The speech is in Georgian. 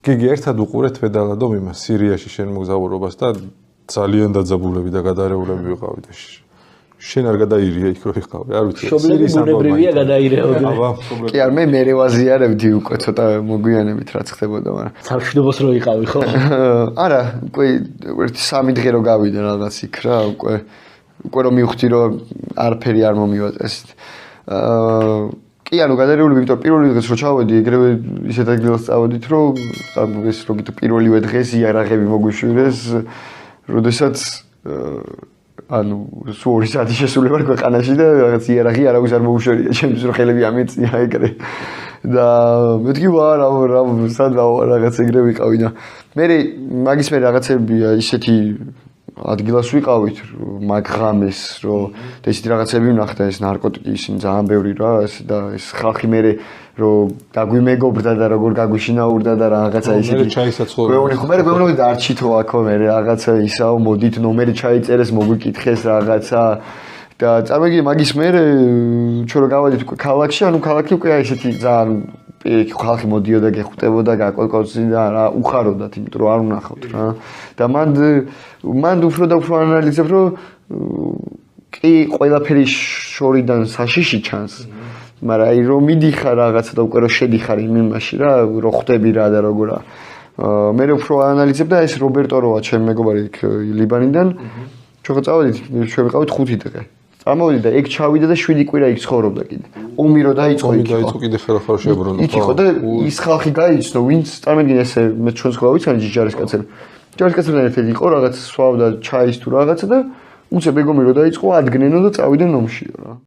გიგი, ერთად უყურეთ პედალადომ იმას სირიაში შენ მოგზაურობას და ძალიან დაძაბულები და გადარეულები ვიყავით. შენ არ გადაირია იქ რო ვიყავი, არ ვიცი. სირიის ამბავია გადაირეოდი. კი არ მე ვაზიარებდი უკვე ცოტა მოგვიანებით რაც ხდებოდა, მაგრამ სამშვიდობოს რო იყავი ხო? არა, უკვე ერთი 3 დღე რო გავიდა რაღაც იქ რა, უკვე რომ მივხვდი რომ არაფერი არ მომივაწეს. კი ანუ გადარეული, იმიტომ პირველი დღეს რო ჩავედი, ეგრევე ისეთ ადგილას წავედით, რომ ეს რო გითხრა პირველივე დღეს იარაღები მოგვიშვირეს, როდესაც ანუ სულ 2 საათი შესული ვარ ქვეყანაში და რაღაც იარაღი არავის არ მოუშვერია, ჩემთვის რო ხელები ამეწია ეგრე. და მეთქი ვარ, სად რაღაც ეგრე ვიყავი და მე მაგის მე რაღაცები ისეთი ადგილას ვიყავით, მაგ ღამეს, რომ და ისეთი რაღაცები ვნახე, ეს ნარკოტიკი ისინი ძალიან ბევრი რა, და ეს ხალხი მე რომ გაგვიმეგობრდა და როგორ გაგვიშინაურდა და რაღაცა ისეთი. მე და არ ჩითო აქო მე რაღაცა ისაო, მოდით ნომერი ჩაიწერეს, მოგვიკითხეს რაღაცა და წარმოგიდგენთ მაგის მე ჩვენ რო გავედით უკვე ქალაქში, ანუ ქალაქი უკვე ისეთი ძალიან პირიქით ხალხი მოდიოდა, გეხუტებოდა, გაკოწკოცდა რა, უხაროდათ, იმიტომ რომ არ უნახავთ რა. და მან უფრო და უფრო ანალიზებ, რომ კი ყველაფერი შორიდან საშიში ჩანს. მაგრამ აი რომ მიდიხარ რაღაცა და უკვე რომ შედიხარ იმაში რა, რო ხვდები რა და როგორა. მე უფრო ანალიზებ და ეს რობერტო როა ჩემი მეგობარი იქ ლიბანიდან. ჩვენ წავედით, ჩვენ ვიყავით 5 დღე. წამოვიდი და ეგ ჩავიდა და 7 კვირა იქ ცხოვრობდა კიდე. ომი რო დაიწყო იქ. კიდე ხერხარ შებრუნდა. იქ იყო და ის ხალხი გაიცნო, ვინც წარმოგიდგენ ესე მე ჩვენს გვავიცანი ჯარისკაცები. ჯარისკაცებთან ერთად იყო რაღაც სვავდა ჩაის თუ რაღაცა და უცებ ეგ ომი რო დაიწყო, ადგენენო და წავიდნენ ომშიო რა.